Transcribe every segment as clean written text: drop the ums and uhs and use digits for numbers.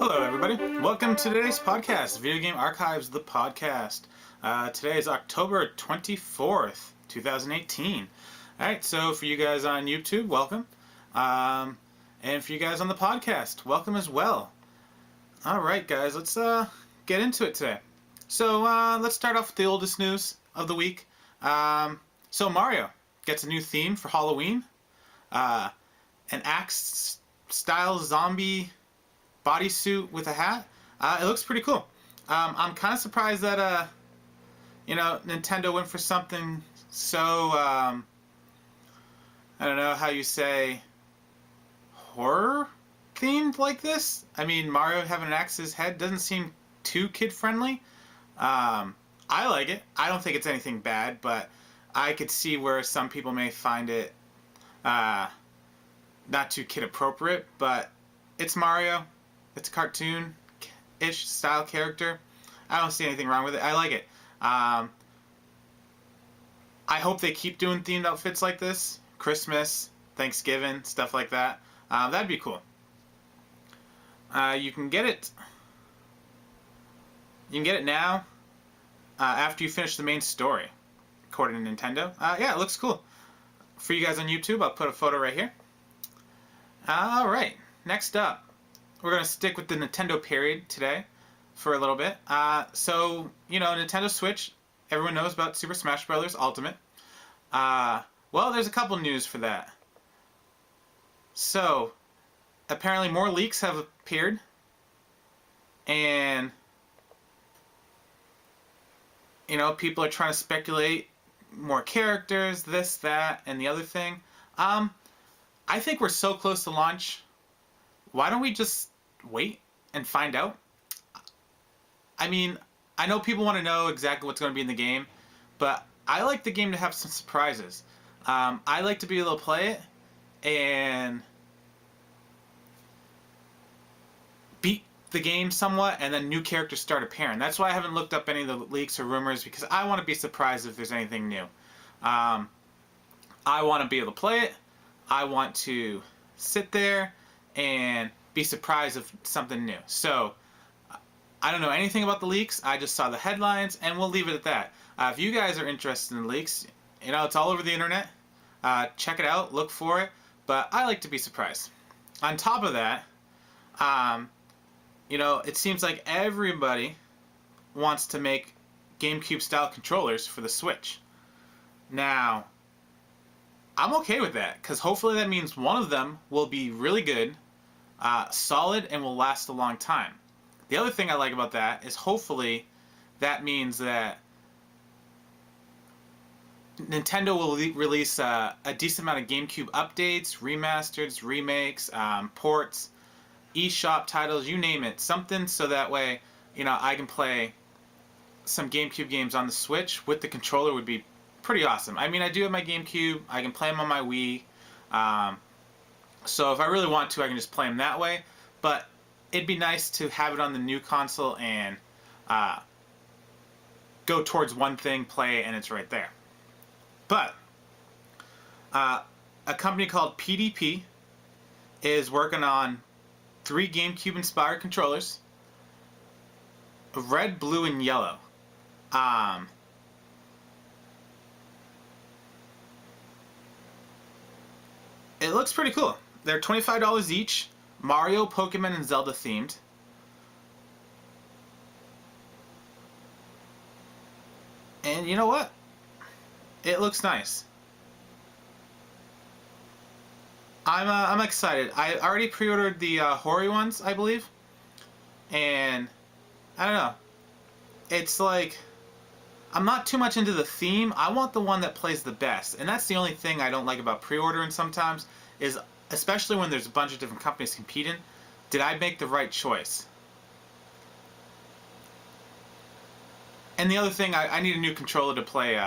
Hello, everybody. Welcome to today's podcast, Video Game Archives, the podcast. Today is October 24th, 2018. Alright, so for you guys on YouTube, welcome. And for you guys on the podcast, welcome as well. Alright, guys, let's get into it today. So, let's start off with the oldest news of the week. So, Mario gets a new theme for Halloween. An axe-style zombie bodysuit with a hat. It looks pretty cool. I'm kind of surprised that Nintendo went for something so I don't know how you say horror themed like this. I mean, Mario having an axe to his head doesn't seem too kid friendly. I like it. I don't think it's anything bad, but I could see where some people may find it not too kid appropriate. But it's Mario. It's a cartoon-ish style character. I don't see anything wrong with it. I like it. I hope they keep doing themed outfits like this. Christmas, Thanksgiving, stuff like that. That'd be cool. You can get it. You can get it now after you finish the main story, according to Nintendo. Yeah, it looks cool. For you guys on YouTube, I'll put a photo right here. Alright, next up. We're going to stick with the Nintendo period today for a little bit. So, Nintendo Switch, everyone knows about Super Smash Bros. Ultimate. Well, there's a couple news for that. So, apparently more leaks have appeared. And, people are trying to speculate more characters, this, that, and the other thing. I think we're so close to launch. Why don't we just wait and find out? I mean, I know people want to know exactly what's going to be in the game, but I like the game to have some surprises. I like to be able to play it and beat the game somewhat, and then new characters start appearing. That's why I haven't looked up any of the leaks or rumors, because I want to be surprised if there's anything new. I want to be able to play it. I want to sit there and be surprised of something new. So, I don't know anything about the leaks. I just saw the headlines, and we'll leave it at that. If you guys are interested in the leaks, it's all over the internet. Check it out, look for it. But I like to be surprised. On top of that, it seems like everybody wants to make GameCube-style controllers for the Switch. Now, I'm okay with that, because hopefully that means one of them will be really good, solid, and will last a long time. The other thing I like about that is hopefully that means that Nintendo will release a decent amount of GameCube updates, remasters, remakes, ports, eShop titles, you name it. Something so that way, I can play some GameCube games on the Switch with the controller would be pretty awesome. I mean, I do have my GameCube. I can play them on my Wii. So if I really want to, I can just play them that way. But it'd be nice to have it on the new console and go towards one thing, play, and it's right there. But a company called PDP is working on 3 GameCube-inspired controllers, red, blue, and yellow. It looks pretty cool. They're $25 each. Mario, Pokemon, and Zelda themed. And you know what? It looks nice. I'm excited. I already pre-ordered the Hori ones, I believe. And I don't know. It's like I'm not too much into the theme. I want the one that plays the best. And that's the only thing I don't like about pre-ordering sometimes, is especially when there's a bunch of different companies competing, did I make the right choice? And the other thing, I need a new controller to play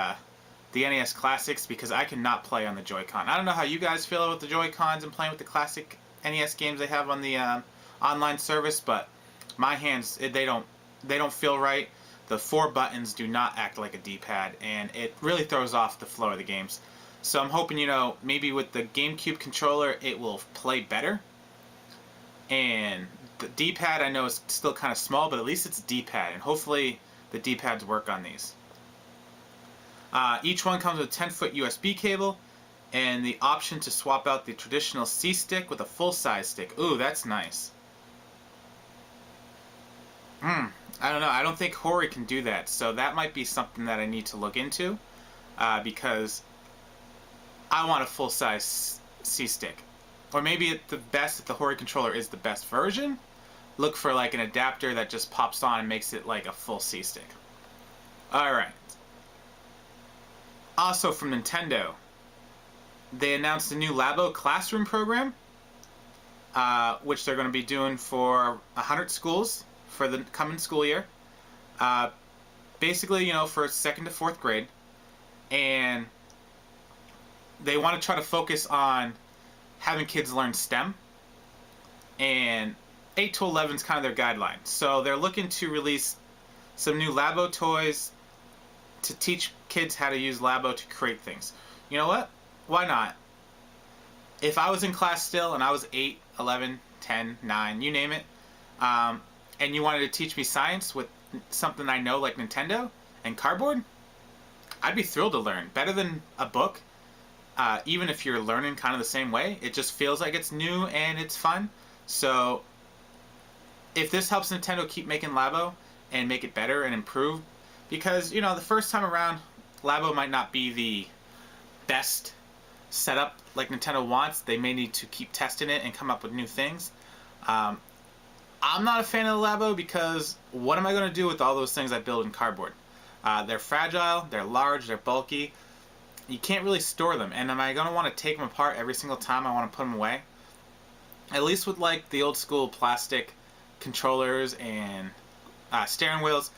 the NES Classics, because I cannot play on the Joy-Con. I don't know how you guys feel about the Joy-Cons and playing with the classic NES games they have on the online service, but my hands, they don't feel right. The 4 buttons do not act like a D-pad, and it really throws off the flow of the games. So I'm hoping, maybe with the GameCube controller it will play better and The D-pad I know is still kind of small, but at least it's a D-pad, and hopefully the D-pads work on these. Each one comes with a 10-foot USB cable and the option to swap out the traditional C stick with a full-size stick. Ooh, that's nice. I don't know. I don't think Hori can do that, so that might be something that I need to look into, because I want a full-size C stick. Or maybe at the best, if the Hori controller is the best version, look for like an adapter that just pops on and makes it like a full C stick. Alright. Also from Nintendo, they announced a new Labo classroom program, which they're going to be doing for 100 schools for the coming school year. Basically, for 2nd to 4th grade. And they want to try to focus on having kids learn STEM. And 8 to 11 is kind of their guideline. So they're looking to release some new Labo toys to teach kids how to use Labo to create things. You know what? Why not? If I was in class still and I was 8, 11, 10, 9, you name it, and you wanted to teach me science with something I know like Nintendo and cardboard, I'd be thrilled to learn. Better than a book, even if you're learning kind of the same way. It just feels like it's new and it's fun. So if this helps Nintendo keep making Labo and make it better and improve, because, the first time around, Labo might not be the best setup like Nintendo wants. They may need to keep testing it and come up with new things. I'm not a fan of the Labo because what am I going to do with all those things I build in cardboard? They're fragile, they're large, they're bulky. You can't really store them. And am I going to want to take them apart every single time I want to put them away? At least with like the old school plastic controllers and steering wheels,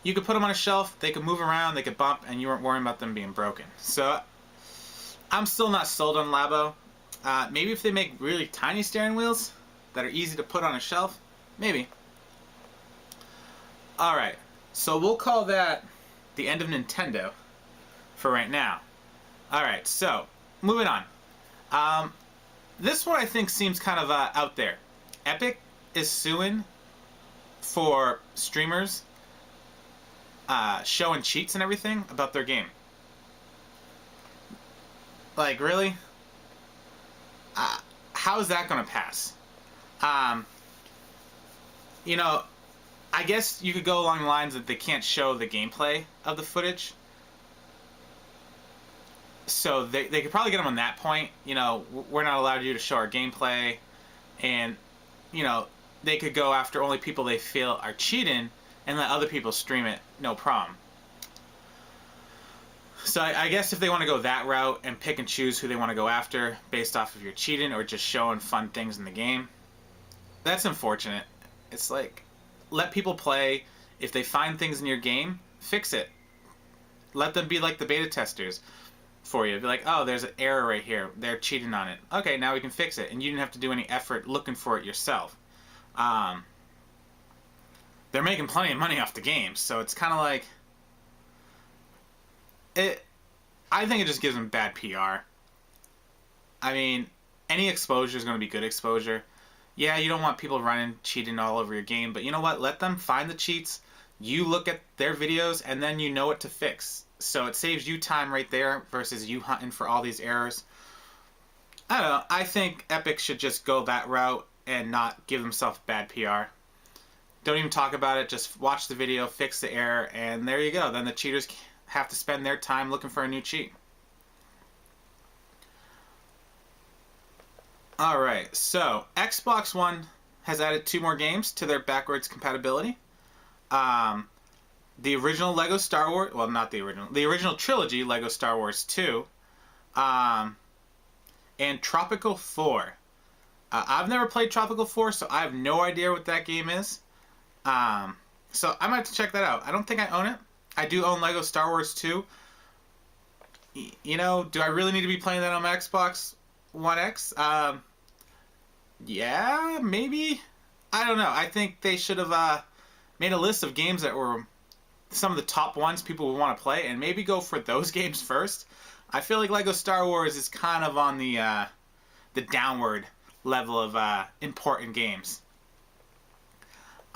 you could put them on a shelf, they could move around, they could bump, and you weren't worrying about them being broken. So I'm still not sold on Labo. Maybe if they make really tiny steering wheels that are easy to put on a shelf, maybe. Alright, so we'll call that the end of Nintendo for right now. Alright, so moving on. This one I think seems kind of out there. Epic is suing for streamers showing cheats and everything about their game. Like, really? How is that going to pass? I guess you could go along the lines that they can't show the gameplay of the footage. So they could probably get them on that point. We're not allowed you to show our gameplay. And, they could go after only people they feel are cheating and let other people stream it, no problem. So I guess if they want to go that route and pick and choose who they want to go after based off of your cheating or just showing fun things in the game, that's unfortunate. It's like, let people play. If they find things in your game, fix it. Let them be like the beta testers for you. Be like, oh, there's an error right here. They're cheating on it. Okay, now we can fix it. And you didn't have to do any effort looking for it yourself. They're making plenty of money off the game, so it's kind of like... I think it just gives them bad PR. I mean, any exposure is going to be good exposure. Yeah, you don't want people running, cheating all over your game, but you know what? Let them find the cheats. You look at their videos, and then you know what to fix. So it saves you time right there versus you hunting for all these errors. I don't know. I think Epic should just go that route and not give themselves bad PR. Don't even talk about it. Just watch the video, fix the error, and there you go. Then the cheaters have to spend their time looking for a new cheat. Alright, so Xbox One has added 2 more games to their backwards compatibility. The original Lego Star Wars, well, not the original trilogy, Lego Star Wars 2, and Tropical 4. I've never played Tropical 4, so I have no idea what that game is. So I might have to check that out. I don't think I own it. I do own Lego Star Wars 2. Do I really need to be playing that on my Xbox One X? Yeah, maybe. I don't know. I think they should have made a list of games that were some of the top ones people would want to play, and maybe go for those games first. I feel like Lego Star Wars is kind of on the downward level of important games.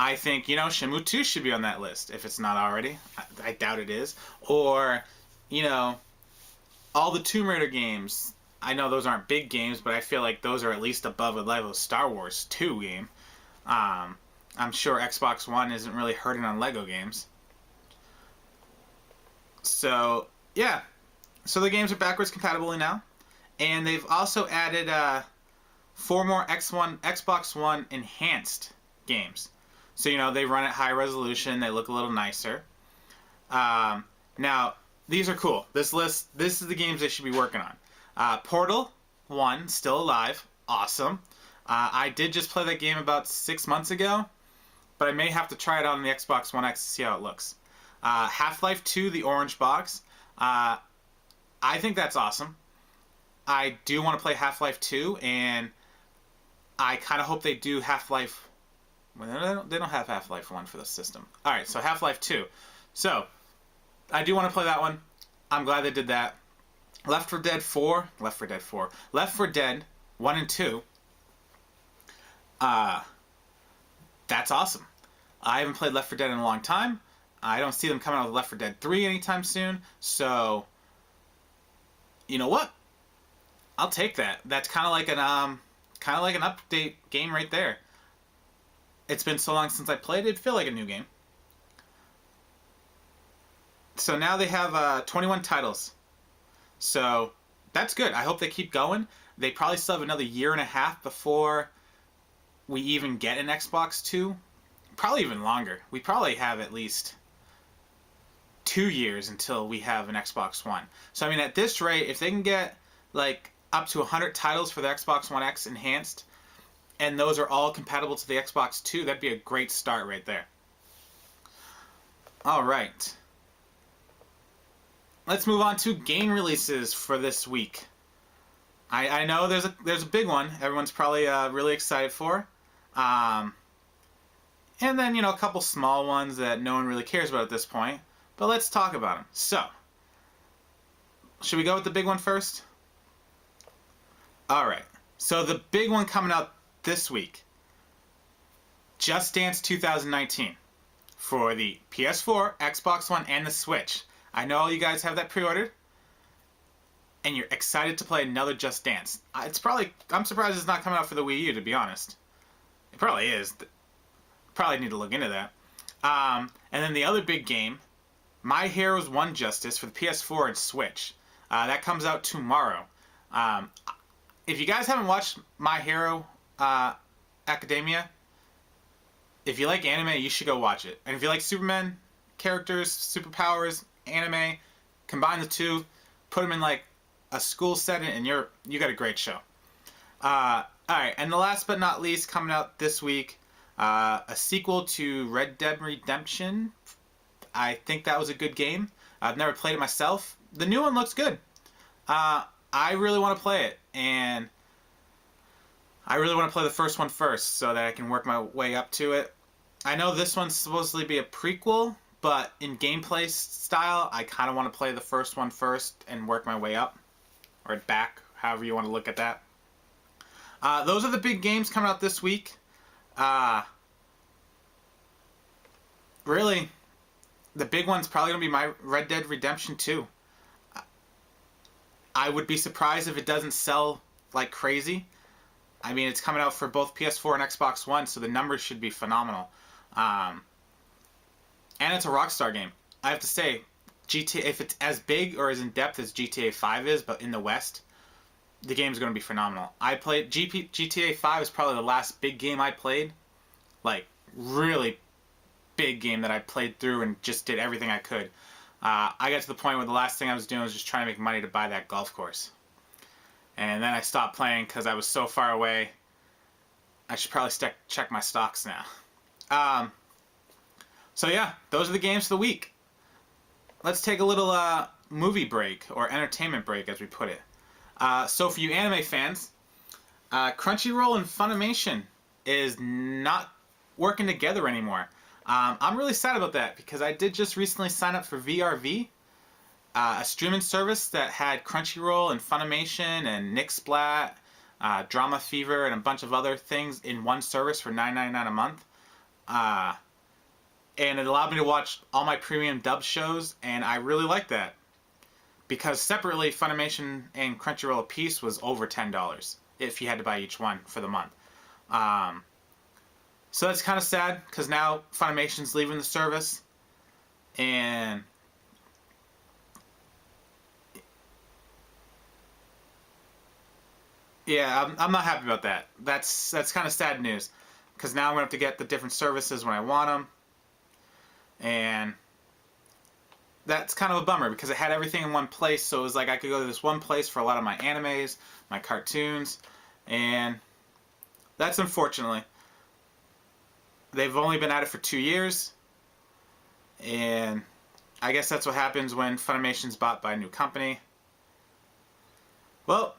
I think, Shenmue 2 should be on that list if it's not already. I doubt it is. Or, you know, all the Tomb Raider games. I know those aren't big games, but I feel like those are at least above a level of Star Wars 2 game. I'm sure Xbox One isn't really hurting on Lego games. So, yeah. So the games are backwards compatible now. And they've also added 4 more Xbox One enhanced games. So, they run at high resolution. They look a little nicer. Now, these are cool. This is the games they should be working on. Portal 1, still alive. Awesome. I did just play that game about 6 months ago, but I may have to try it out on the Xbox One X to see how it looks. Half-Life 2, the orange box. I think that's awesome. I do want to play Half-Life 2, and I kind of hope they do Half-Life... Well, they don't have Half-Life 1 for the system. Alright, so Half-Life 2. So, I do want to play that one. I'm glad they did that. Left 4 Dead 1 and 2. That's awesome. I haven't played Left 4 Dead in a long time. I don't see them coming out with Left 4 Dead 3 anytime soon. So, you know what? I'll take that. That's kind of like an update game right there. It's been so long since I played it, it'd feel like a new game. So now they have 21 titles. So that's good. I hope they keep going. They probably still have another year and a half before we even get an Xbox 2. Probably even longer. We probably have at least 2 years until we have an Xbox One. So I mean, at this rate, if they can get like up to 100 titles for the Xbox One X enhanced, and those are all compatible to the Xbox 2, that'd be a great start right there. All right. Let's move on to game releases for this week. I know there's a big one everyone's probably really excited for. And then, a couple small ones that no one really cares about at this point. But let's talk about them. So, should we go with the big one first? Alright. So the big one coming out this week. Just Dance 2019. For the PS4, Xbox One, and the Switch. I know you guys have that pre-ordered. And you're excited to play another Just Dance. I'm surprised it's not coming out for the Wii U, to be honest. It probably is. Probably need to look into that. And then the other big game, My Heroes 1 Justice for the PS4 and Switch. That comes out tomorrow. If you guys haven't watched My Hero Academia, if you like anime, you should go watch it. And if you like Superman characters, superpowers, anime, combine the two, put them in like a school setting, and you got a great show. Alright, and the last but not least, coming out this week, a sequel to Red Dead Redemption. I think that was a good game. I've never played it myself. The new one looks good. I really want to play it, and I really want to play the first one first so that I can work my way up to it. I know this one's supposed to be a prequel, but in gameplay style, I kind of want to play the first one first and work my way up. Or back, however you want to look at that. Those are the big games coming out this week. Really, the big one's probably going to be my Red Dead Redemption 2. I would be surprised if it doesn't sell like crazy. I mean, it's coming out for both PS4 and Xbox One, so the numbers should be phenomenal. And it's a Rockstar game. I have to say, GTA, if it's as big or as in-depth as GTA 5 is, but in the West, the game's going to be phenomenal. I played GTA 5 is probably the last big game I played. Like, really big game that I played through and just did everything I could. I got to the point where the last thing I was doing was just trying to make money to buy that golf course. And then I stopped playing because I was so far away. I should probably check my stocks now. So yeah, those are the games for the week. Let's take a little movie break, or entertainment break as we put it. So for you anime fans, Crunchyroll and Funimation is not working together anymore. I'm really sad about that because I did just recently sign up for VRV, a streaming service that had Crunchyroll and Funimation and NixSplat, Drama Fever, and a bunch of other things in one service for $9.99 a month. and it allowed me to watch all my premium dub shows, and I really like that. Because separately, Funimation and Crunchyroll a piece was over $10 if you had to buy each one for the month. So that's kind of sad, because now Funimation's leaving the service, and yeah, I'm not happy about that. That's kind of sad news, because now I'm gonna have to get the different services when I want them, and that's kind of a bummer, because it had everything in one place. So it was like I could go to this one place for a lot of my animes, my cartoons, and that's unfortunately. They've only been at it for 2 years, and I guess that's what happens when Funimation's bought by a new company. Well,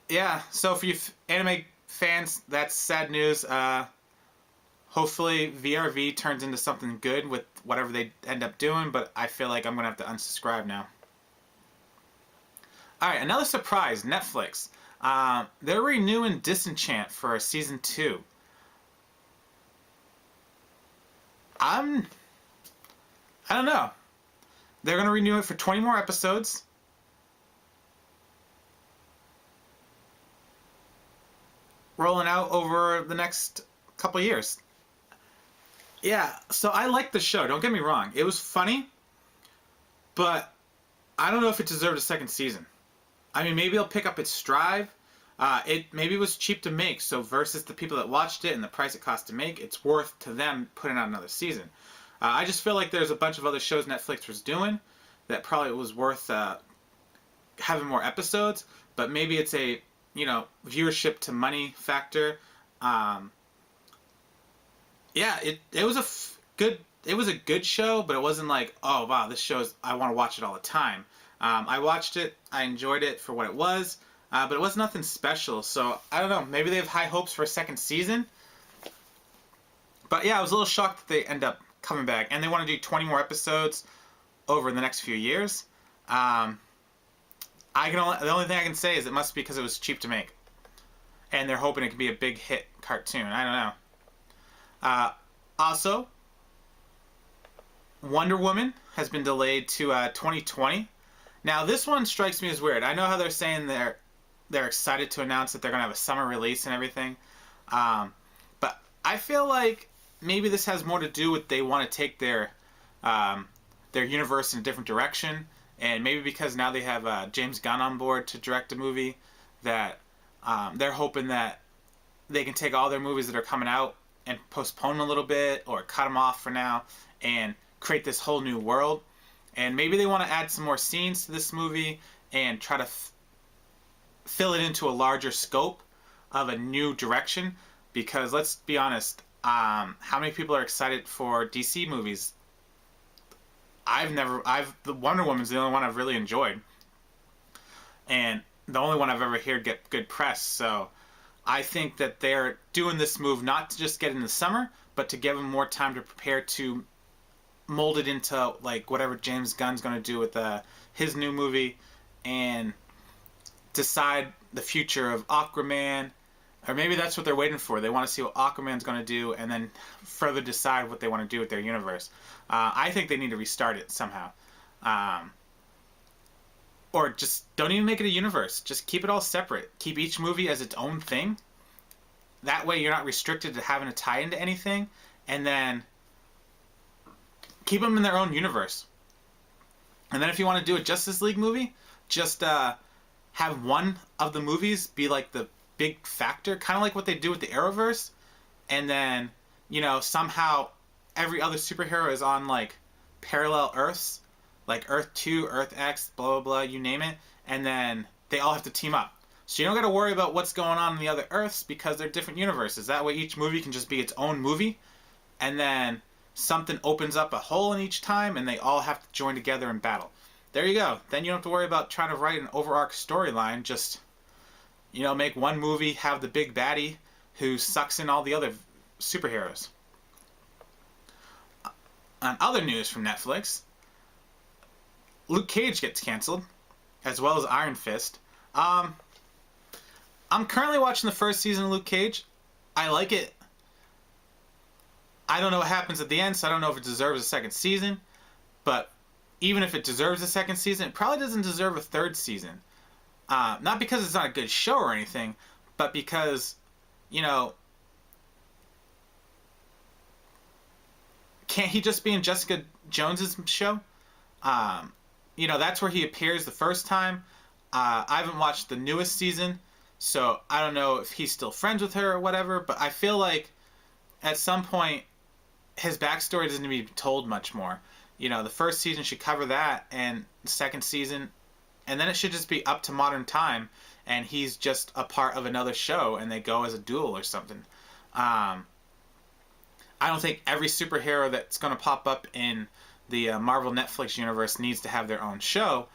yeah, so for you anime fans, that's sad news. Hopefully VRV turns into something good with whatever they end up doing, but I feel like I'm going to have to unsubscribe now. Alright, another surprise, Netflix. They're renewing Disenchant for a season 2. I don't know. They're going to renew it for 20 more episodes. Rolling out over the next couple years. Yeah, so I liked the show, don't get me wrong. It was funny, but I don't know if it deserved a second season. I mean, maybe it'll pick up its stride. Maybe it was cheap to make, so versus the people that watched it and the price it cost to make, it's worth to them putting out another season. I just feel like there's a bunch of other shows Netflix was doing that probably was worth having more episodes, but maybe it's a viewership to money factor. Yeah, it was a good show, but it wasn't like, oh wow, this show's, I want to watch it all the time. I watched it, I enjoyed it for what it was, but it was nothing special. So I don't know, maybe they have high hopes for a second season. But yeah, I was a little shocked that they end up coming back, and they want to do 20 more episodes over the next few years. The only thing I can say is it must be because it was cheap to make, and they're hoping it can be a big hit cartoon. I don't know. Also, Wonder Woman has been delayed to 2020. Now, this one strikes me as weird. I know how they're saying they're excited to announce that they're going to have a summer release and everything. But I feel like maybe this has more to do with they want to take their universe in a different direction. And maybe because now they have James Gunn on board to direct a movie, that they're hoping that they can take all their movies that are coming out and postpone them a little bit or cut them off for now and create this whole new world. And maybe they want to add some more scenes to this movie and try to fill it into a larger scope of a new direction. Because let's be honest, how many people are excited for DC movies? The Wonder Woman's the only one I've really enjoyed. And the only one I've ever heard get good press. So I think that they're doing this move not to just get in the summer, but to give them more time to prepare to mold it into like whatever James Gunn's going to do with his new movie, and decide the future of Aquaman. Or maybe that's what they're waiting for. They want to see what Aquaman's going to do and then further decide what they want to do with their universe. I think they need to restart it somehow. Or just don't even make it a universe. Just keep it all separate. Keep each movie as its own thing. That way you're not restricted to having to tie into anything. And then keep them in their own universe. And then if you want to do a Justice League movie, just have one of the movies be like the big factor. Kind of like what they do with the Arrowverse. And then, somehow every other superhero is on like parallel Earths. Like Earth 2, Earth X, blah, blah, blah, you name it. And then they all have to team up. So you don't got to worry about what's going on in the other Earths because they're different universes. That way each movie can just be its own movie. And then something opens up a hole in each time and they all have to join together in battle. There you go. Then you don't have to worry about trying to write an overarching storyline. Just, make one movie, have the big baddie who sucks in all the other superheroes. On other news from Netflix, Luke Cage gets canceled, as well as Iron Fist. I'm currently watching the first season of Luke Cage. I like it. I don't know what happens at the end, so I don't know if it deserves a second season. But even if it deserves a second season, it probably doesn't deserve a third season. Not because it's not a good show or anything, but because, you know, can't he just be in Jessica Jones's show? You know, that's where he appears the first time. I haven't watched the newest season, so I don't know if he's still friends with her or whatever, but I feel like at some point his backstory doesn't need to be told much more. You know, the first season should cover that, and the second season, and then it should just be up to modern time, and he's just a part of another show, and they go as a duel or something. I don't think every superhero that's going to pop up in the Marvel Netflix universe needs to have their own show.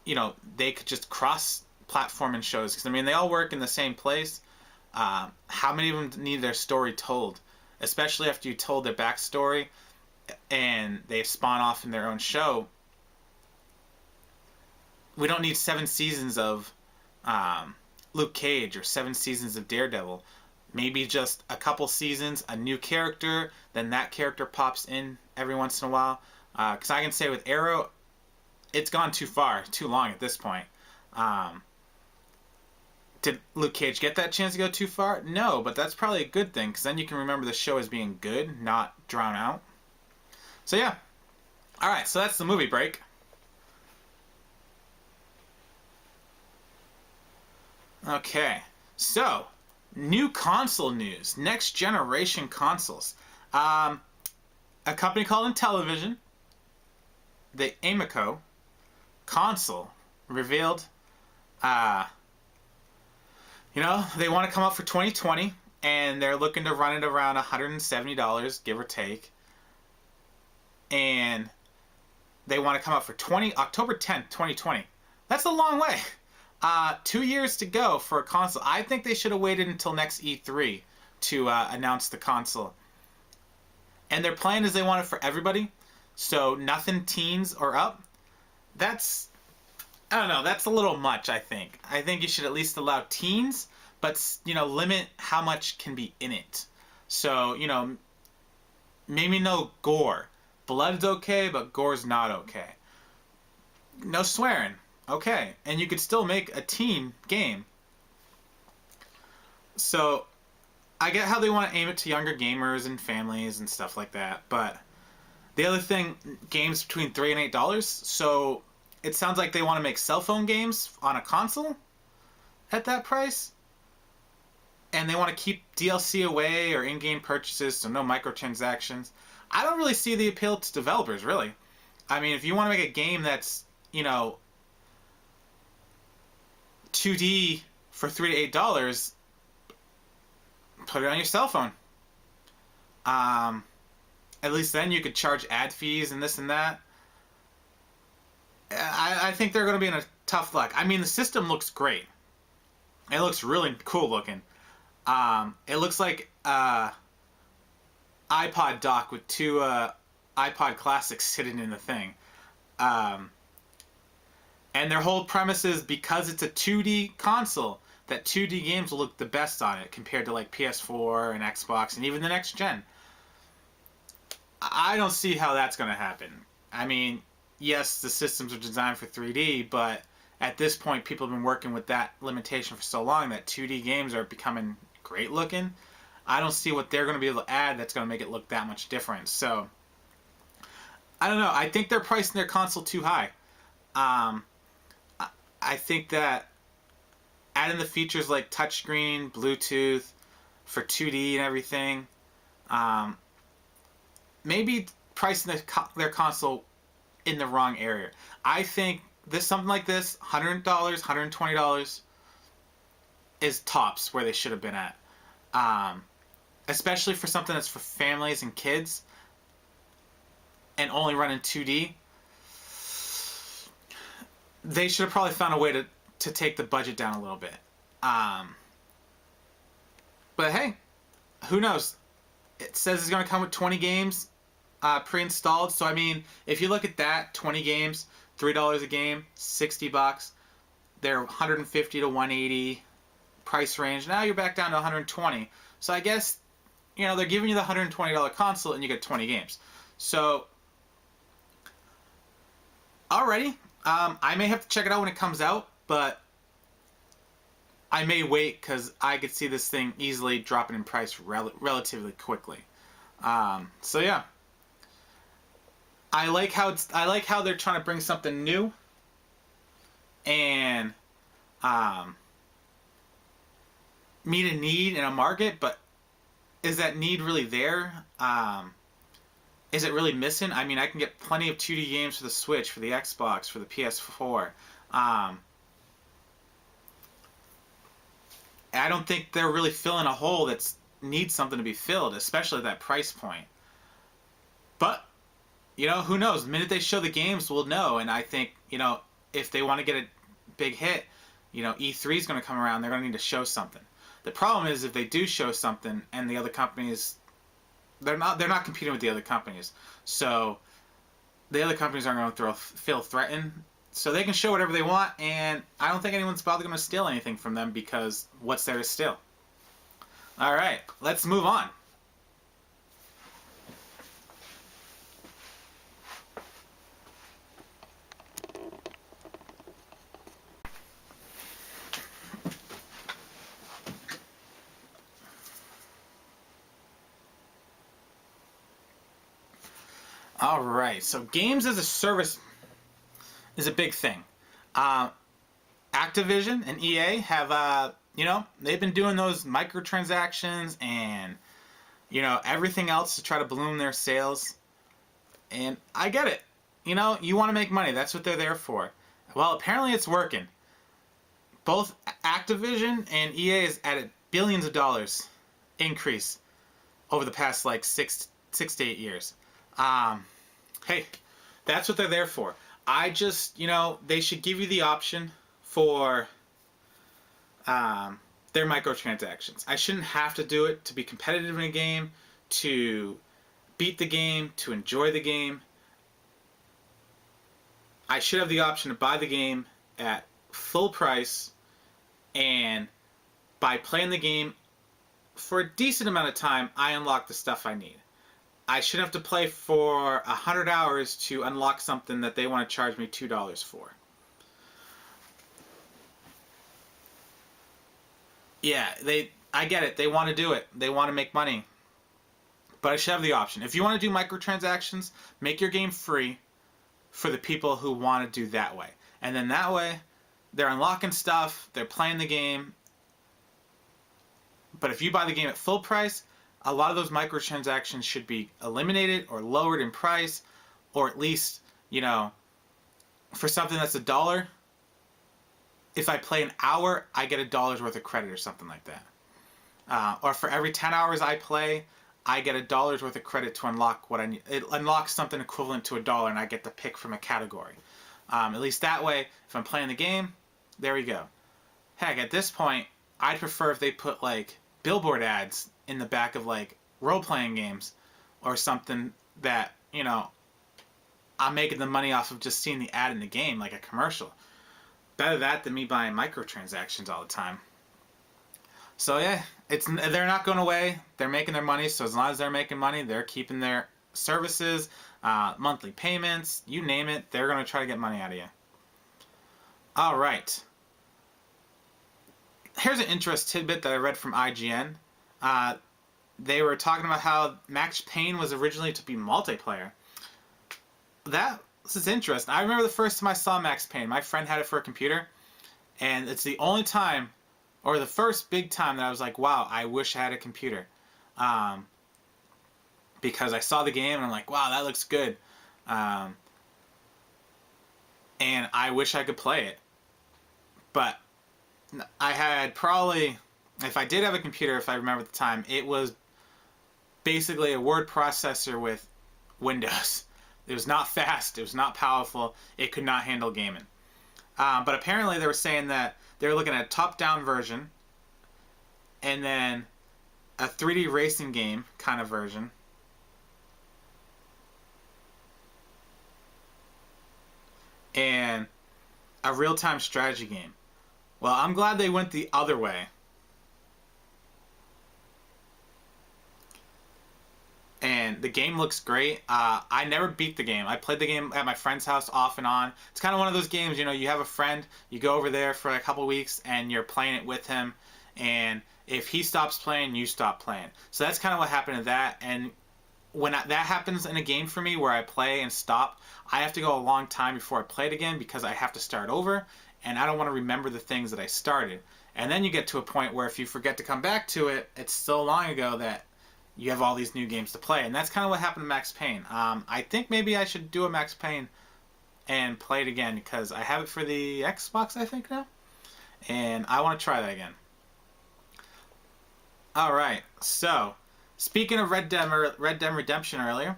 You know, they could just cross-platform in shows, because, I mean, they all work in the same place. How many of them need their story told? Especially after you told their backstory and they spawn off in their own show. We don't need 7 seasons of Luke Cage or 7 seasons of Daredevil. Maybe just a couple seasons, a new character, then that character pops in every once in a while. Because I can say with Arrow, it's gone too far, too long at this point. Did Luke Cage get that chance to go too far? No, but that's probably a good thing, because then you can remember the show as being good, not drown out. So yeah. Alright, so that's the movie break. Okay, so new console news. Next generation consoles. A company called Intellivision, the Amico console, revealed you know, they want to come out for 2020, and they're looking to run it around $170, give or take. And they want to come out for October 10th, 2020. That's a long way. 2 years to go for a console. I think they should have waited until next E3 to announce the console. And their plan is they want it for everybody, so nothing teens or up. That's, I don't know, that's a little much, I think. I think you should at least allow teens, but, you know, limit how much can be in it. So, you know, maybe no gore. Blood's okay, but gore's not okay. No swearing. Okay. And you could still make a teen game. So, I get how they want to aim it to younger gamers and families and stuff like that, but the other thing, games between $3 and $8, so it sounds like they want to make cell phone games on a console at that price. And they want to keep DLC away or in-game purchases, so no microtransactions. I don't really see the appeal to developers, really. I mean, if you want to make a game that's, you know, 2D for $3 to $8, put it on your cell phone. At least then you could charge ad fees and this and that. I think they're going to be in a tough luck. I mean, the system looks great. It looks really cool looking. It looks like iPod dock with 2 iPod Classics sitting in the thing. And their whole premise is because it's a 2D console, that 2D games will look the best on it compared to like PS4 and Xbox and even the next gen. I don't see how that's going to happen. I mean, yes, the systems are designed for 3D, but at this point, people have been working with that limitation for so long that 2D games are becoming great looking. I don't see what they're going to be able to add that's going to make it look that much different. So, I don't know. I think they're pricing their console too high. I think that adding the features like touchscreen, Bluetooth for 2D and everything, maybe pricing their console in the wrong area. I think something like this, $100, $120 is tops where they should have been at. Especially for something that's for families and kids and only running 2D. They should have probably found a way to take the budget down a little bit. But hey, who knows? It says it's going to come with 20 games pre-installed. So, I mean, if you look at that, 20 games, $3 a game, $60. They're 150 to 180 price range. Now you're back down to 120. So I guess they're giving you the $120 console and you get 20 games. So, alrighty, I may have to check it out when it comes out, but I may wait because I could see this thing easily dropping in price relatively quickly. So yeah, I like how they're trying to bring something new and meet a need in a market, but is that need really there? Is it really missing? I mean, I can get plenty of 2D games for the Switch, for the Xbox, for the PS4. I don't think they're really filling a hole that needs something to be filled, especially at that price point. But, who knows? The minute they show the games, we'll know. And I think, if they want to get a big hit, E3 is going to come around. They're going to need to show something. The problem is if they do show something and the other companies, they're not competing with the other companies. So the other companies aren't going to feel threatened. So they can show whatever they want, and I don't think anyone's probably going to steal anything from them because what's there to steal? All right, let's move on. All right, so games as a service is a big thing. Activision and EA have, they've been doing those microtransactions and, everything else to try to balloon their sales. And I get it. You want to make money. That's what they're there for. Well, apparently it's working. Both Activision and EA has added billions of dollars increase over the past, 6 to 8 years. Hey, that's what they're there for. I just, they should give you the option for their microtransactions. I shouldn't have to do it to be competitive in a game, to beat the game, to enjoy the game. I should have the option to buy the game at full price, and by playing the game for a decent amount of time, I unlock the stuff I need. I shouldn't have to play for 100 hours to unlock something that they want to charge me $2 for. Yeah, I get it. They want to do it. They want to make money. But I should have the option. If you want to do microtransactions, make your game free for the people who want to do that way. And then that way, they're unlocking stuff, they're playing the game. But if you buy the game at full price, a lot of those microtransactions should be eliminated or lowered in price, or at least, for something that's $1, if I play an hour, I get $1 worth of credit or something like that. Or for every 10 hours I play, I get $1 worth of credit to unlock what I need. It unlocks something equivalent to $1, and I get to pick from a category. At least that way, if I'm playing the game, there we go. Heck, at this point, I'd prefer if they put billboard ads in the back of role-playing games or something that, I'm making the money off of just seeing the ad in the game, like a commercial. Better that than me buying microtransactions all the time. So yeah, they're not going away. They're making their money, so as long as they're making money, they're keeping their services, monthly payments, you name it, they're going to try to get money out of you. All right. Here's an interesting tidbit that I read from IGN. They were talking about how Max Payne was originally to be multiplayer. This is interesting. I remember the first time I saw Max Payne. My friend had it for a computer, and it's the only time, or the first big time, that I was like, wow, I wish I had a computer. Because I saw the game, and I'm like, wow, that looks good. And I wish I could play it. But I had probably, if I did have a computer, if I remember at the time, it was basically a word processor with Windows. It was not fast. It was not powerful. It could not handle gaming. But apparently they were saying that they were looking at a top-down version and then a 3D racing game kind of version. And a real-time strategy game. Well, I'm glad they went the other way. The game looks great. I never beat the game. I played the game at my friend's house off and on. It's kind of one of those games, you know, you have a friend, you go over there for a couple weeks, and you're playing it with him, and if he stops playing, you stop playing. So that's kind of what happened to that, and when that happens in a game for me where I play and stop, I have to go a long time before I play it again because I have to start over, and I don't want to remember the things that I started. And then you get to a point where if you forget to come back to it, it's so long ago that you have all these new games to play. And that's kind of what happened to Max Payne. I think maybe I should do a Max Payne and play it again because I have it for the Xbox, I think, now. And I want to try that again. Alright, so speaking of Red Dead Redemption earlier,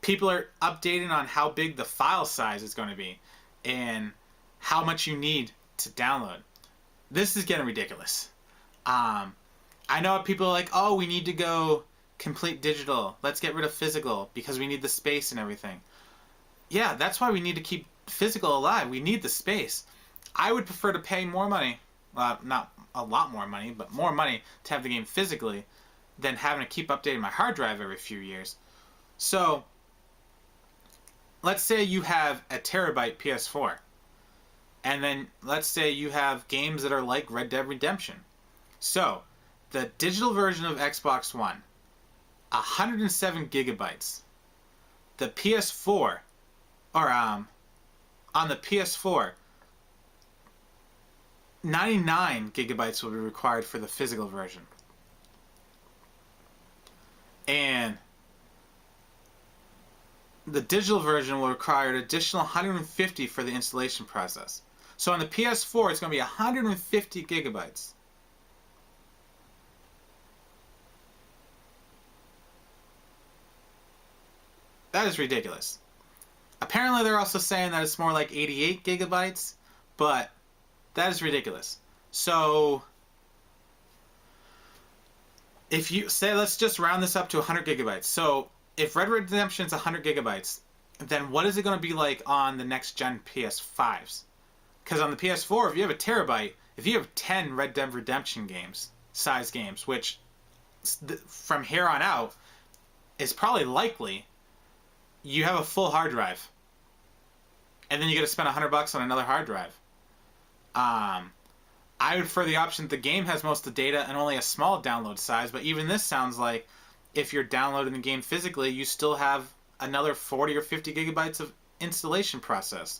people are updating on how big the file size is going to be and how much you need to download. This is getting ridiculous. I know people are like, oh, we need to go complete digital. Let's get rid of physical because we need the space and everything. Yeah, that's why we need to keep physical alive. We need the space. I would prefer to pay more money, not a lot more money, but more money to have the game physically than having to keep updating my hard drive every few years. So, let's say you have a terabyte PS4. And then let's say you have games that are like Red Dead Redemption. So, the digital version of Xbox One, 107 gigabytes. The PS4, or on the PS4, 99 gigabytes will be required for the physical version. And the digital version will require an additional 150 for the installation process. So on the PS4, it's going to be 150 gigabytes. That is ridiculous. Apparently, they're also saying that it's more like 88 gigabytes, but that is ridiculous. So, if you say, let's just round this up to 100 gigabytes. So, if Red Dead Redemption is 100 gigabytes, then what is it going to be like on the next gen PS5s? Because on the PS4, if you have a terabyte, if you have 10 Red Dead Redemption size games, which from here on out is probably likely, you have a full hard drive. And then you got to spend $100 on another hard drive. I would prefer the option that the game has most of the data and only a small download size, but even this sounds like if you're downloading the game physically, you still have another 40 or 50 gigabytes of installation process.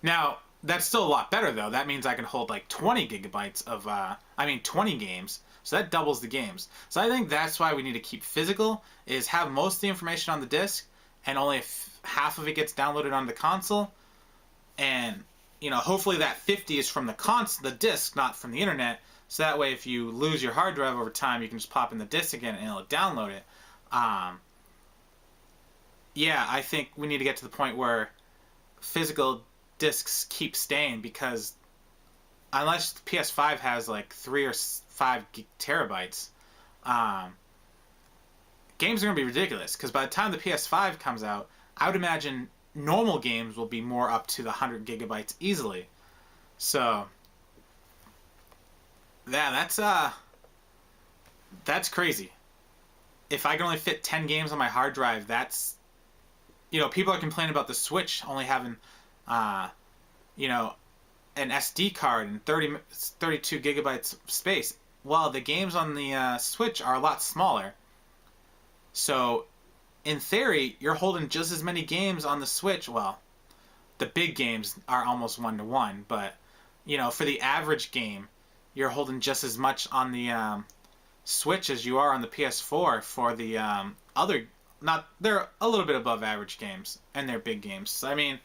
Now, that's still a lot better, though. That means I can hold like 20 gigabytes of, 20 games. So that doubles the games. So I think that's why we need to keep physical, is have most of the information on the disc, and only half of it gets downloaded on the console. And, hopefully that 50 is from the disc, not from the internet. So that way if you lose your hard drive over time, you can just pop in the disc again and it'll download it. Yeah, I think we need to get to the point where physical discs keep staying, because unless the PS5 has like 3 or 5 terabytes, games are going to be ridiculous, because by the time the PS5 comes out, I would imagine normal games will be more up to the 100 gigabytes easily. So, yeah, that's crazy. If I can only fit 10 games on my hard drive, that's, people are complaining about the Switch only having, an SD card and 32 gigabytes of space. Well, the games on the Switch are a lot smaller. So, in theory, you're holding just as many games on the Switch. Well, the big games are almost 1-to-1, but, for the average game, you're holding just as much on the Switch as you are on the PS4 for the they're a little bit above average games, and they're big games. I mean,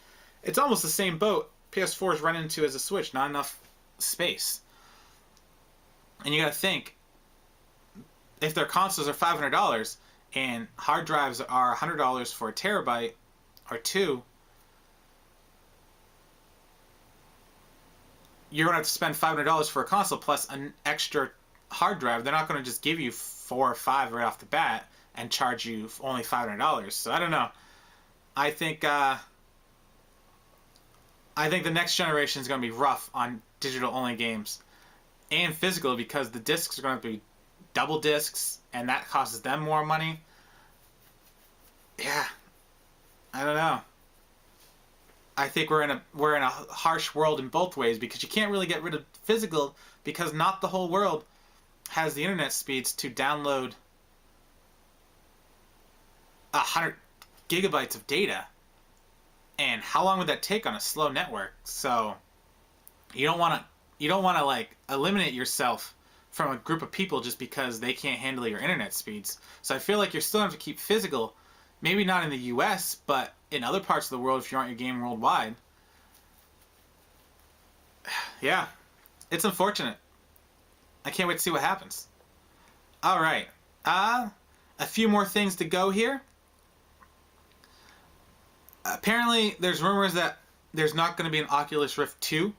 it's almost the same boat PS4 is running into as a Switch, not enough space. And you gotta think, if their consoles are $500 and hard drives are $100 for a terabyte or two, you're gonna have to spend $500 for a console plus an extra hard drive. They're not gonna just give you 4 or 5 right off the bat and charge you only $500. So I don't know. I think the next generation is going to be rough on digital only games and physical, because the discs are going to be double discs, and that costs them more money. Yeah, I don't know. I think we're in a harsh world in both ways, because you can't really get rid of physical, because not the whole world has the internet speeds to download 100 gigabytes of data. And how long would that take on a slow network? So you don't want to like eliminate yourself from a group of people just because they can't handle your internet speeds. So I feel like you're still going to have to keep physical, maybe not in the US, but in other parts of the world if you aren't your game worldwide. Yeah, it's unfortunate. I can't wait to see what happens. All right, a few more things to go here. Apparently, there's rumors that there's not going to be an Oculus Rift 2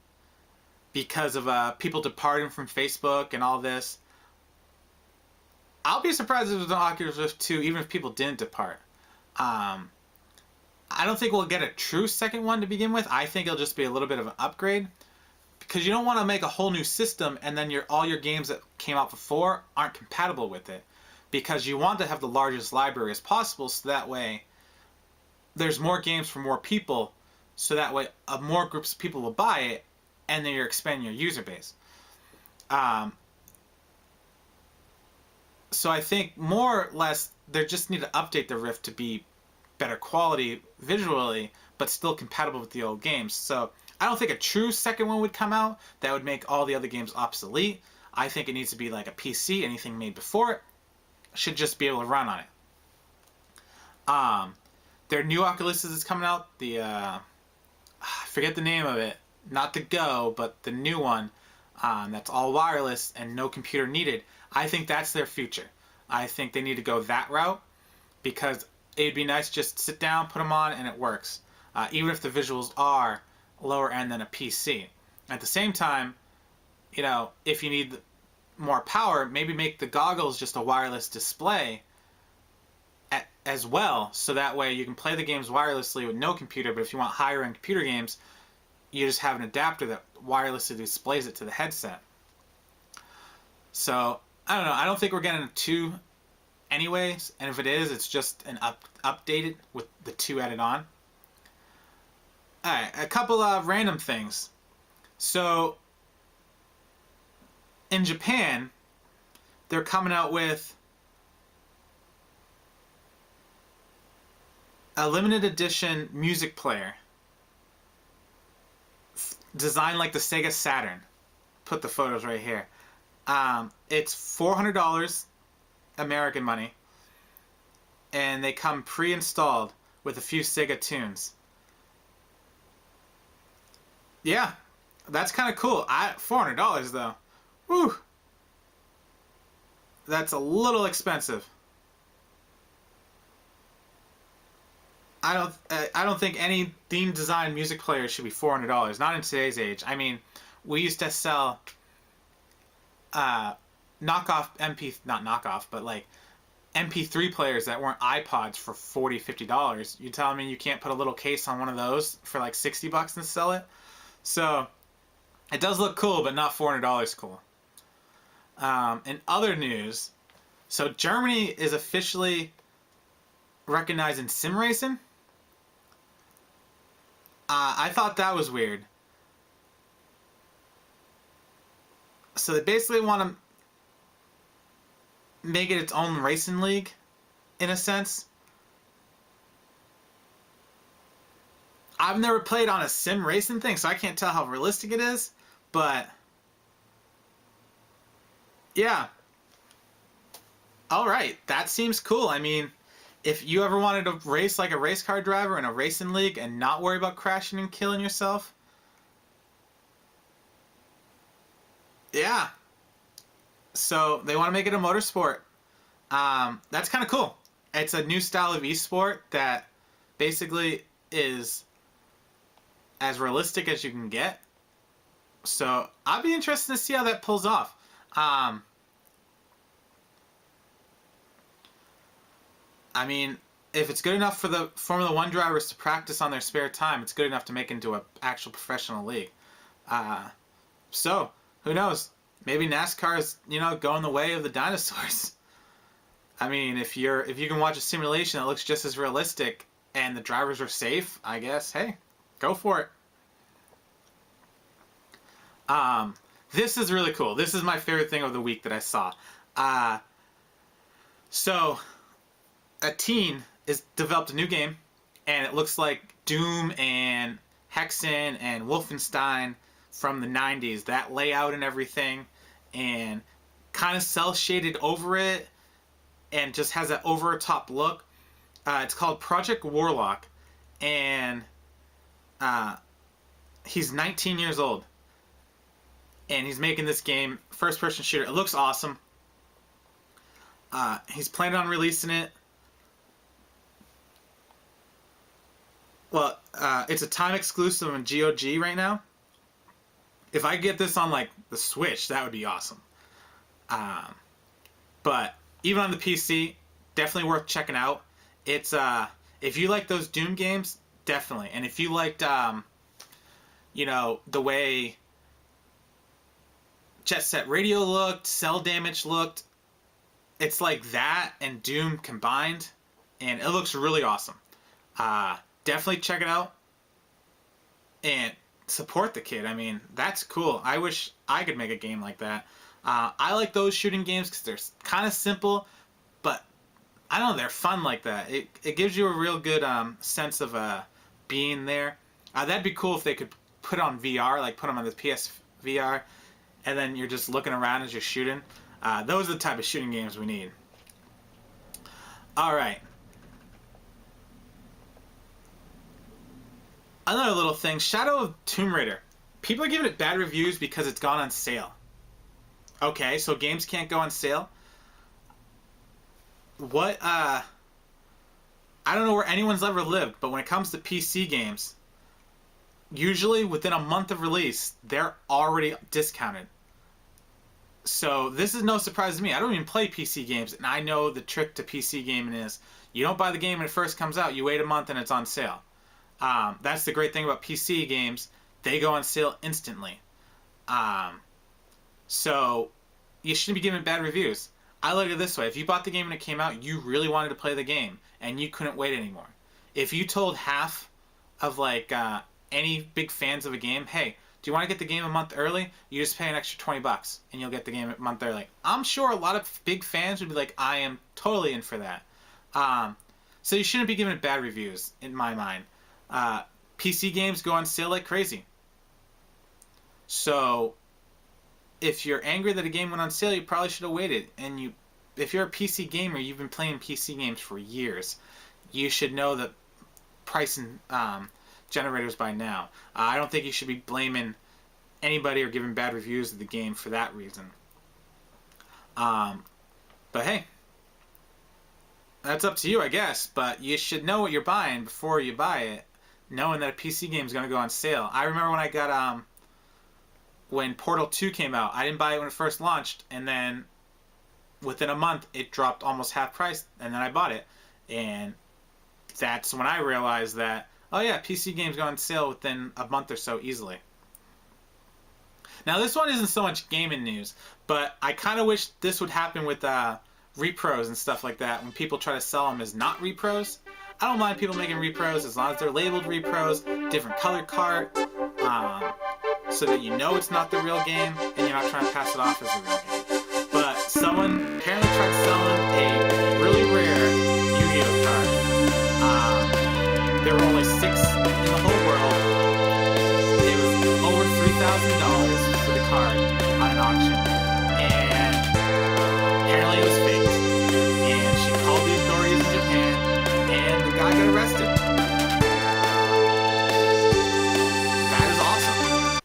because of people departing from Facebook and all this. I'll be surprised if there's an Oculus Rift 2, even if people didn't depart. I don't think we'll get a true second one to begin with. I think it'll just be a little bit of an upgrade, because you don't want to make a whole new system and then all your games that came out before aren't compatible with it, because you want to have the largest library as possible, so that way there's more games for more people, so that way more groups of people will buy it, and then you're expanding your user base. So I think more or less they just need to update the Rift to be better quality visually, but still compatible with the old games. So I don't think a true second one would come out that would make all the other games obsolete. I think it needs to be like a PC. Anything made before it should just be able to run on it. Their new Oculus is coming out. I forget the name of it. Not the Go, but the new one. That's all wireless and no computer needed. I think that's their future. I think they need to go that route, because it'd be nice just sit down, put them on, and it works. Even if the visuals are lower end than a PC. At the same time, if you need more power, maybe make the goggles just a wireless display as well, so that way you can play the games wirelessly with no computer, but if you want higher end computer games, you just have an adapter that wirelessly displays it to the headset. So, I don't know, I don't think we're getting a 2 anyways, and if it is, it's just an updated with the 2 added on. Alright, a couple of random things. So, in Japan, they're coming out with a limited edition music player designed like the Sega Saturn. Put the photos right here. It's $400 American money, and they come pre-installed with a few Sega tunes. Yeah, that's kind of cool. $400 though. Woo! That's a little expensive. I don't think any theme design music player should be $400. Not in today's age. I mean, we used to sell knockoff not knockoff, but like MP3 players that weren't iPods for $40, $50. You telling me you can't put a little case on one of those for like $60 and sell it? So it does look cool, but not $400 cool. In other news, so Germany is officially recognizing sim racing. I thought that was weird. So they basically want to make it its own racing league, in a sense. I've never played on a sim racing thing, so I can't tell how realistic it is, but yeah. Alright, that seems cool. I mean, if you ever wanted to race like a race car driver in a racing league and not worry about crashing and killing yourself, yeah. So they want to make it a motorsport. That's kind of cool. It's a new style of esport that basically is as realistic as you can get. So I'd be interested to see how that pulls off. I mean, if it's good enough for the Formula One drivers to practice on their spare time, it's good enough to make into an actual professional league. So, who knows? maybe NASCAR is, going the way of the dinosaurs. I mean, if you can watch a simulation that looks just as realistic and the drivers are safe, I guess, hey, go for it. This is really cool. This is my favorite thing of the week that I saw. So a teen has developed a new game, and it looks like Doom and Hexen and Wolfenstein from the 90s. That layout and everything, and kind of cel-shaded over it, and just has that over-top look. It's called Project Warlock, and he's 19 years old. And he's making this game, first-person shooter. It looks awesome. He's planning on releasing it. Well, it's a time exclusive on GOG right now. If I get this on like the Switch, that would be awesome. But even on the PC, definitely worth checking out. It's if you like those Doom games, definitely. And if you liked, the way Jet Set Radio looked, Cell Damage looked, it's like that and Doom combined, and it looks really awesome. Definitely check it out and support the kid. I mean, that's cool. I wish I could make a game like that. I like those shooting games because they're kind of simple, but I don't know, they're fun like that. It gives you a real good sense of being there. That'd be cool if they could put on VR, like put them on the PS VR, and then you're just looking around as you're shooting. Those are the type of shooting games we need. Alright. Another little thing, Shadow of Tomb Raider. People are giving it bad reviews because it's gone on sale. Okay, so games can't go on sale? What, I don't know where anyone's ever lived, but when it comes to PC games, usually within a month of release, they're already discounted. So this is no surprise to me. I don't even play PC games, and I know the trick to PC gaming is you don't buy the game when it first comes out. You wait a month and it's on sale. That's the great thing about PC games. They go on sale instantly. So you shouldn't be giving bad reviews. I look at it this way. If you bought the game when it came out, you really wanted to play the game, and you couldn't wait anymore. If you told half of any big fans of a game, hey, do you want to get the game a month early? You just pay an extra $20 and you'll get the game a month early. I'm sure a lot of big fans would be like, I am totally in for that. So you shouldn't be giving it bad reviews, in my mind. PC games go on sale like crazy. So if you're angry that a game went on sale, you probably should have waited. And if you're a PC gamer, you've been playing PC games for years, you should know the pricing generators by now. I don't think you should be blaming anybody or giving bad reviews of the game for that reason. But hey, that's up to you, I guess. But you should know what you're buying before you buy it, knowing that a PC game is going to go on sale. I remember when I got when Portal 2 came out, I didn't buy it when it first launched, and then within a month it dropped almost half price, and then I bought it. And that's when I realized that, oh yeah, PC games go on sale within a month or so easily. Now this one isn't so much gaming news, but I kind of wish this would happen with repros and stuff like that when people try to sell them as not repros. I don't mind people making repros as long as they're labeled repros, different color cart, so that you know it's not the real game and you're not trying to pass it off as the real game. But someone apparently tried selling a really rare Yu-Gi-Oh card. There were only 6 in the whole world. It was over $3,000 for the card on an auction. And apparently it was fake. And she called the authorities in Japan, and the guy got arrested. That is awesome.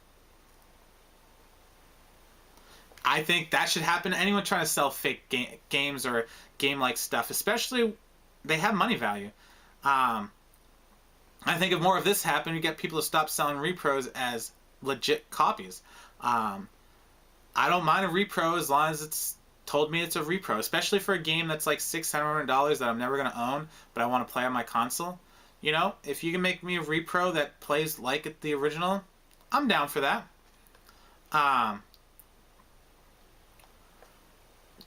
I think that should happen to anyone trying to sell fake games or game-like stuff, especially they have money value. I think if more of this happened, you get people to stop selling repros as legit copies. I don't mind a repro as long as it's told me it's a repro, especially for a game that's like $600 that I'm never going to own, but I want to play on my console. You know, if you can make me a repro that plays like the original, I'm down for that.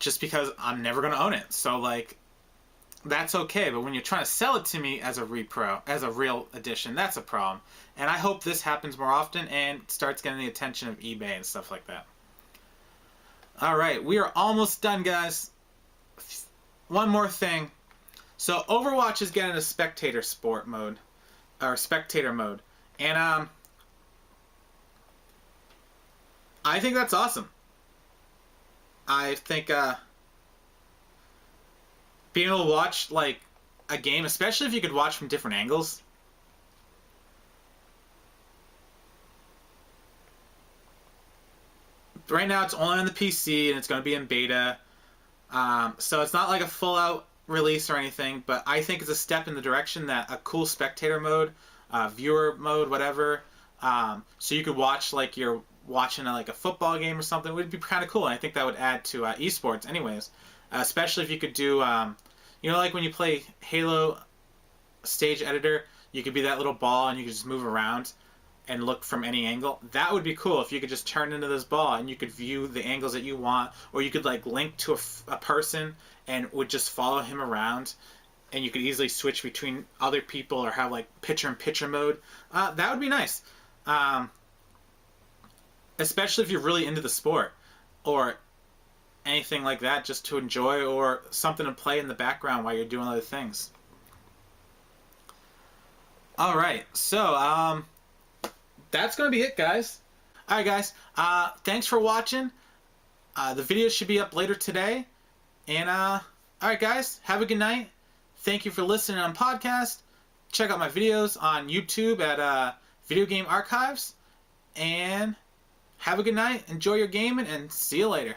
just because I'm never going to own it. So, like, that's okay. But when you're trying to sell it to me as a repro, as a real edition, that's a problem. And I hope this happens more often and starts getting the attention of eBay and stuff like that. All right, we are almost done, guys. One more thing. So Overwatch is getting a spectator sport mode, or spectator mode, and I think that's awesome. I think being able to watch like a game, especially if you could watch from different angles. Right now, it's only on the PC and it's going to be in beta, so it's not like a full-out release or anything. But I think it's a step in the direction that a cool spectator mode, viewer mode, whatever, so you could watch like you're watching like a football game or something, would be kind of cool. And I think that would add to esports, anyways. Especially if you could do, you know, like when you play Halo Stage Editor, you could be that little ball and you could just move around and look from any angle. That would be cool if you could just turn into this ball and you could view the angles that you want, or you could like link to a person and would just follow him around, and you could easily switch between other people or have like picture-in-picture mode. That would be nice, especially if you're really into the sport or anything like that, just to enjoy or something to play in the background while you're doing other things. All right, so that's going to be it, guys. All right, guys. Thanks for watching. The video should be up later today. And, all right, guys. Have a good night. Thank you for listening on podcast. Check out my videos on YouTube at Video Game Archives. And have a good night. Enjoy your gaming, and see you later.